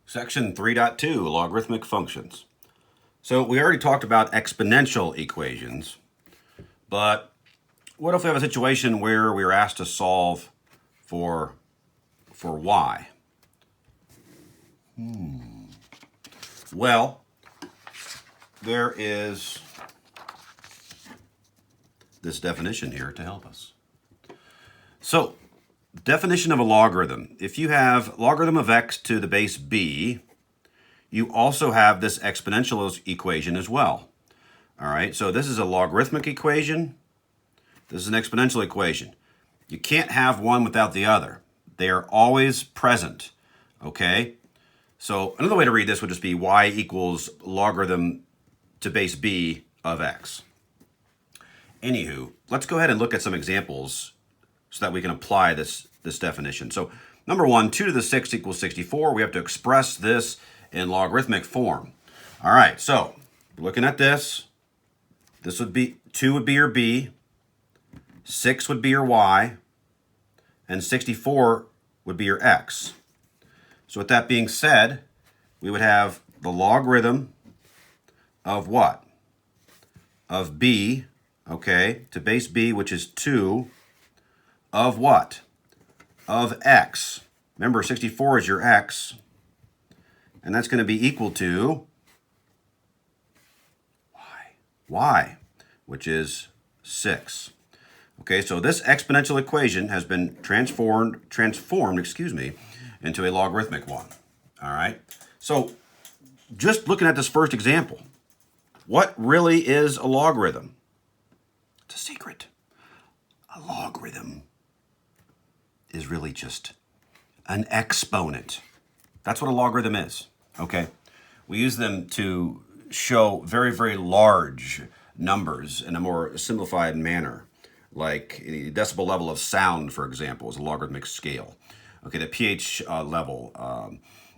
Section 3.2, logarithmic functions. So we already talked about exponential equations, but what if we have a situation where we are asked to solve for y? Well, there is this definition here to help us. So, definition of a logarithm. If you have logarithm of x to the base b, you also have this exponential equation as well. All right, so this is a logarithmic equation. This is an exponential equation. You can't have one without the other. They are always present, okay? So another way to read this would just be y equals logarithm to base b of x. Anywho, let's go ahead and look at some examples so that we can apply this definition. So number one, 2 to the 6 equals 64. We have to express this in logarithmic form. All right, so looking at this would be 2 would be your b, 6 would be your y, and 64 would be your x. So with that being said, we would have the logarithm of what? Of b, okay, to base b, which is 2, of what? Of x. Remember, 64 is your x, and that's going to be equal to y, which is 6. Okay, so this exponential equation has been transformed, into a logarithmic one. All right, so just looking at this first example, what really is a logarithm? It's a secret. A logarithm is really just an exponent. That's what a logarithm is, okay? We use them to show very, very large numbers in a more simplified manner, like the decibel level of sound, for example, is a logarithmic scale. Okay, the pH level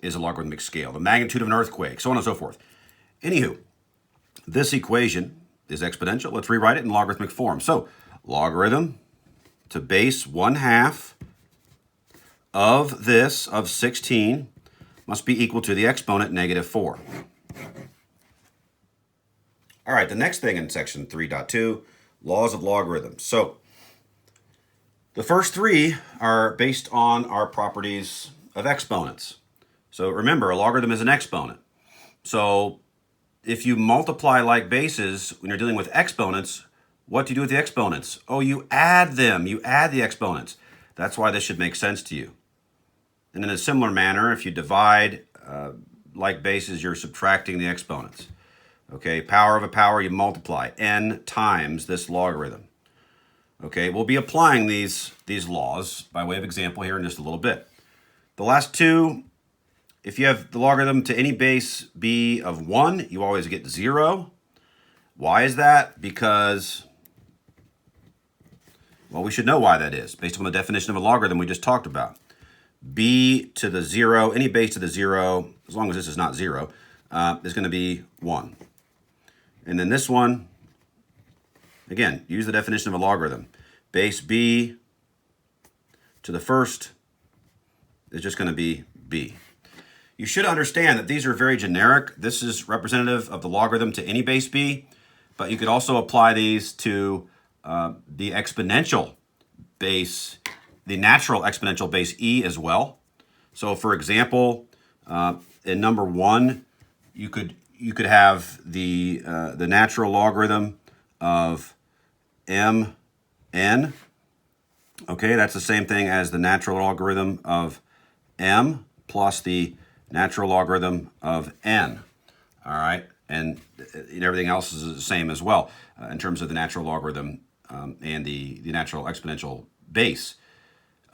is a logarithmic scale. The magnitude of an earthquake, so on and so forth. Anywho, this equation is exponential. Let's rewrite it in logarithmic form. So, logarithm to base 1/2 of this, of 16, must be equal to the exponent -4. All right, the next thing in section 3.2, laws of logarithms. So the first three are based on our properties of exponents. So remember, a logarithm is an exponent. So if you multiply like bases when you're dealing with exponents, what do you do with the exponents? Oh, you add them. You add the exponents. That's why this should make sense to you. And in a similar manner, if you divide like bases, you're subtracting the exponents. Okay, power of a power, you multiply n times this logarithm. Okay, we'll be applying these laws by way of example here in just a little bit. The last two, if you have the logarithm to any base b of 1, you always get 0. Why is that? Because, well, we should know why that is, based on the definition of a logarithm we just talked about. B to the 0, any base to the 0, as long as this is not 0, is going to be 1. And then this one, again, use the definition of a logarithm. Base b to the first is just going to be b. You should understand that these are very generic. This is representative of the logarithm to any base b, but you could also apply these to the exponential base, the natural exponential base e as well. So for example, in number 1, you could have the natural logarithm of mn. Okay, that's the same thing as the natural logarithm of m plus the natural logarithm of n. All right, and everything else is the same as well in terms of the natural logarithm and the natural exponential base.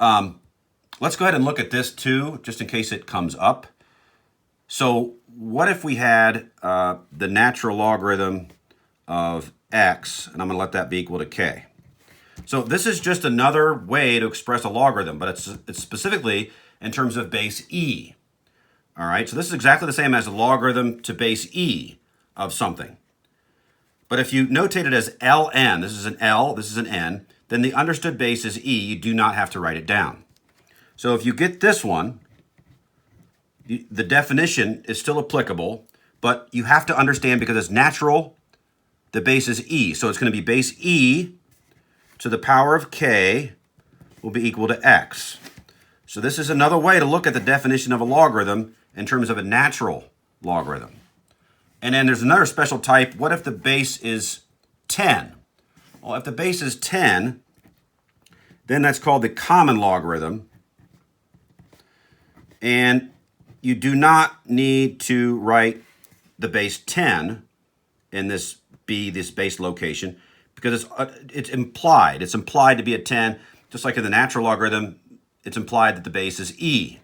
Let's go ahead and look at this too, just in case it comes up. So what if we had the natural logarithm of x, and I'm going to let that be equal to k. So this is just another way to express a logarithm, but it's specifically in terms of base e. All right, so this is exactly the same as a logarithm to base e of something. But if you notate it as ln, this is an L, this is an n, then the understood base is e. You do not have to write it down. So if you get this one, the definition is still applicable, but you have to understand because it's natural, the base is e. So it's going to be base e to the power of k will be equal to x. So this is another way to look at the definition of a logarithm in terms of a natural logarithm. And then there's another special type. What if the base is 10? Well, if the base is 10, then that's called the common logarithm. And you do not need to write the base 10 in this base location, because it's implied. It's implied to be a 10, just like in the natural logarithm, it's implied that the base is e.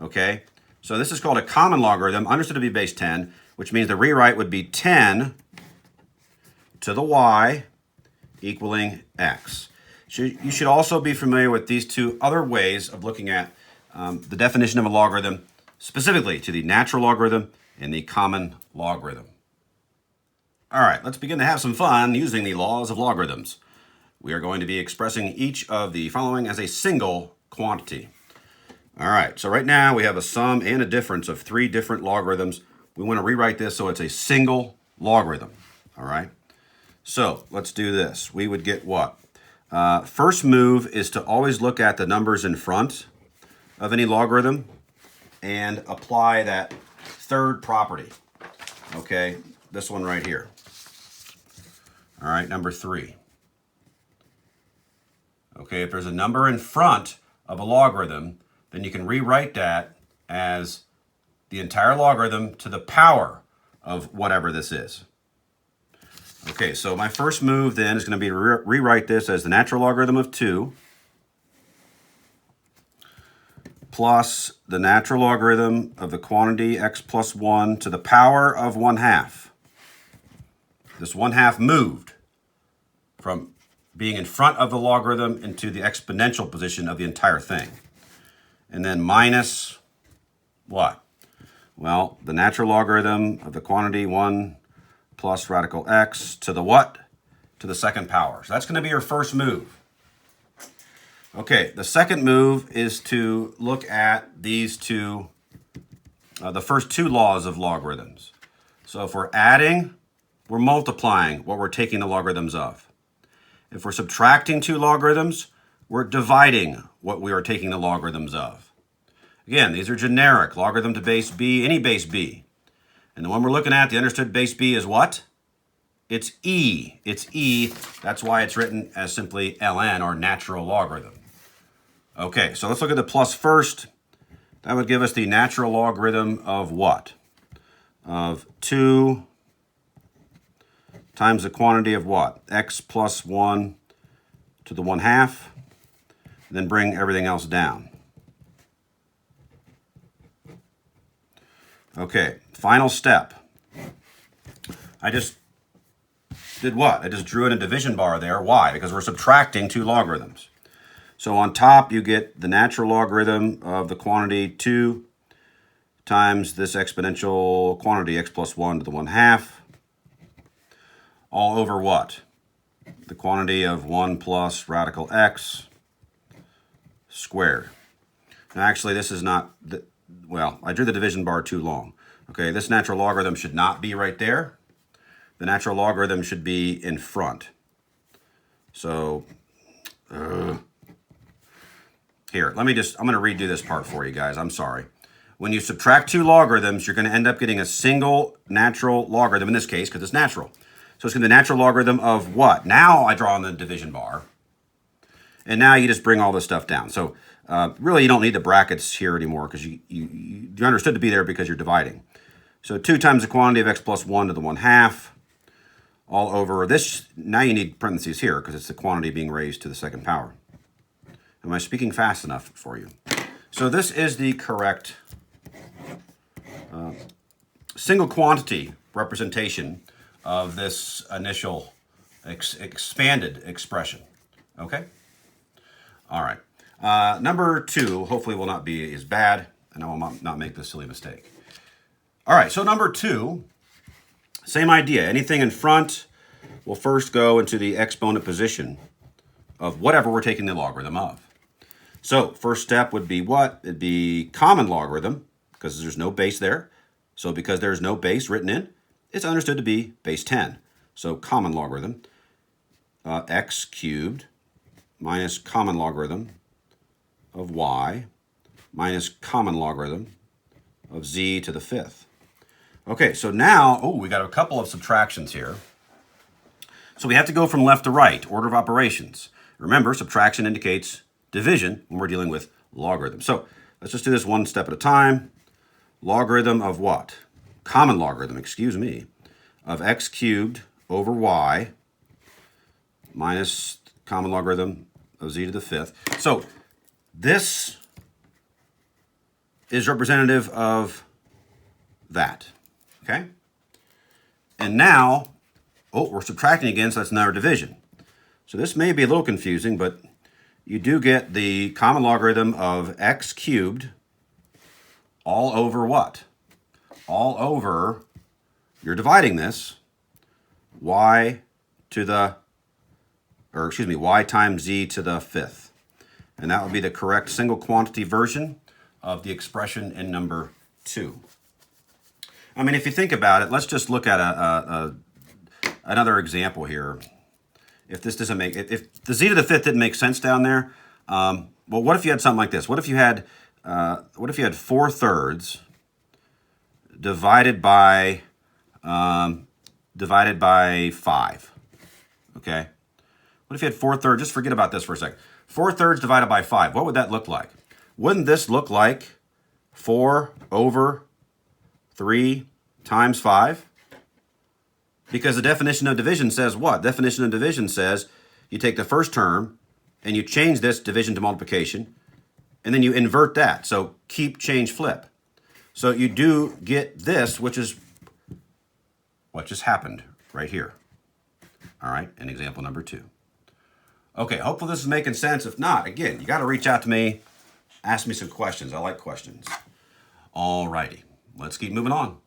Okay? So this is called a common logarithm, understood to be base 10, which means the rewrite would be 10 to the y equaling x. So you should also be familiar with these two other ways of looking at the definition of a logarithm, specifically to the natural logarithm and the common logarithm. All right, let's begin to have some fun using the laws of logarithms. We are going to be expressing each of the following as a single quantity. All right, so right now we have a sum and a difference of 3 different logarithms. We want to rewrite this so it's a single logarithm. All right, so let's do this. We would get what? First move is to always look at the numbers in front of any logarithm and apply that third property. Okay, this one right here. All right, number 3. Okay, if there's a number in front of a logarithm, then you can rewrite that as the entire logarithm to the power of whatever this is. Okay, so my first move then is going to be to rewrite this as the natural logarithm of 2 plus the natural logarithm of the quantity x plus 1 to the power of 1/2. This 1/2 moved from being in front of the logarithm into the exponential position of the entire thing. And then minus what? Well, the natural logarithm of the quantity 1 plus radical x to the what? To the second power. So that's going to be your first move. Okay, the second move is to look at these two, the first 2 laws of logarithms. So if we're adding, we're multiplying what we're taking the logarithms of. If we're subtracting 2 logarithms, we're dividing what we are taking the logarithms of. Again, these are generic. Logarithm to base b, any base b. And the one we're looking at, the understood base b, is what? It's e. It's e. That's why it's written as simply ln, or natural logarithm. Okay, so let's look at the plus first. That would give us the natural logarithm of what? Of 2 times the quantity of what? X plus 1 to the 1/2. Then bring everything else down. Okay, final step. I just did what? I just drew in a division bar there. Why? Because we're subtracting 2 logarithms. So on top, you get the natural logarithm of the quantity 2 times this exponential quantity, x plus 1 to the 1/2, all over what? The quantity of 1 plus radical x squared. Now, actually, this is not, well, I drew the division bar too long. Okay, this natural logarithm should not be right there. The natural logarithm should be in front. So, here, I'm going to redo this part for you guys. I'm sorry. When you subtract 2 logarithms, you're going to end up getting a single natural logarithm, in this case, because it's natural. So it's going to be the natural logarithm of what? Now I draw on the division bar. And now you just bring all this stuff down. So really, you don't need the brackets here anymore, because you're understood to be there because you're dividing. So 2 times the quantity of x plus 1 to the 1/2, all over this. Now you need parentheses here, because it's the quantity being raised to the second power. Am I speaking fast enough for you? So this is the correct single quantity representation of this initial expanded expression. Okay? All right. Number 2 hopefully will not be as bad, and I will not make this silly mistake. All right, so number 2, same idea. Anything in front will first go into the exponent position of whatever we're taking the logarithm of. So first step would be what? It'd be common logarithm. because there's no base there. So because there's no base written in, it's understood to be base 10. So common logarithm, x cubed minus common logarithm of y minus common logarithm of z to the 5th. Okay, so now, we got a couple of subtractions here. So we have to go from left to right, order of operations. Remember, subtraction indicates division when we're dealing with logarithms. So let's just do this one step at a time. Logarithm of what? Common logarithm, excuse me, of x cubed over y minus common logarithm of z to the 5th. So this is representative of that, okay? And now, we're subtracting again, so that's another division. So this may be a little confusing, but you do get the common logarithm of x cubed all over what? All over, you're dividing this, y times z to the 5th. And that would be the correct single quantity version of the expression in number 2. I mean, if you think about it, let's just look at another example here. If this doesn't make, if the z to the 5th didn't make sense down there, well, what if you had something like this? What if you had 4/3 divided by 5? Okay. What if you had 4/3? Just forget about this for a second. 4/3 divided by 5. What would that look like? Wouldn't this look like 4 over 3 times 5? Because the definition of division says what? Definition of division says you take the first term and you change this division to multiplication, and then you invert that. So keep, change, flip. So you do get this, which is what just happened right here. All right, in example number 2. Okay, hopefully this is making sense. If not, again, you got to reach out to me, ask me some questions. I like questions. All righty, let's keep moving on.